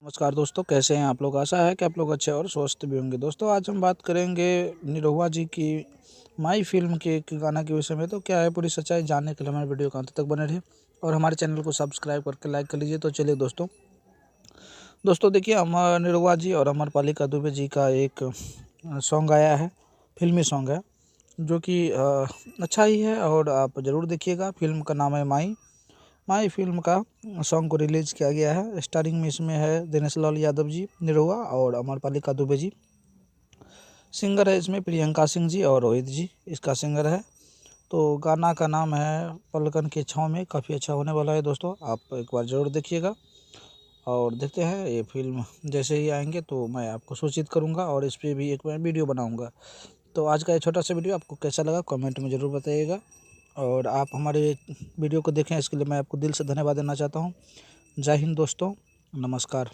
नमस्कार दोस्तों, कैसे हैं आप लोग। आशा है कि आप लोग अच्छे और स्वस्थ भी होंगे। दोस्तों आज हम बात करेंगे निरहुआ जी की माई फिल्म के एक गाना के विषय में। तो क्या है पूरी सच्चाई जानने के लिए हमारे वीडियो को अंत तक बने रहिए और हमारे चैनल को सब्सक्राइब करके लाइक कर लीजिए। तो चलिए दोस्तों देखिए, अमर निरहुआ जी और अमरपालिका दुबे जी का एक सॉन्ग आया है, फिल्मी सॉन्ग है जो कि अच्छा ही है और आप ज़रूर देखिएगा। फिल्म का नाम है माई फिल्म का सॉन्ग को रिलीज़ किया गया है। स्टारिंग में इसमें है दिनेश लाल यादव जी निरहुआ और अमरपालिका दुबे जी। सिंगर है इसमें प्रियंका सिंह जी और रोहित जी इसका सिंगर है। तो गाना का नाम है पलकन के छाँव में। काफ़ी अच्छा होने वाला है दोस्तों, आप एक बार ज़रूर देखिएगा। और देखते हैं, ये फिल्म जैसे ही आएंगे तो मैं आपको सूचित करूंगा और इस पर भी एक मैं वीडियो बनाऊंगा। तो आज का ये छोटा सा वीडियो आपको कैसा लगा कमेंट में ज़रूर बताइएगा। और आप हमारे वीडियो को देखें, इसके लिए मैं आपको दिल से धन्यवाद देना चाहता हूँ। जय हिंद दोस्तों, नमस्कार।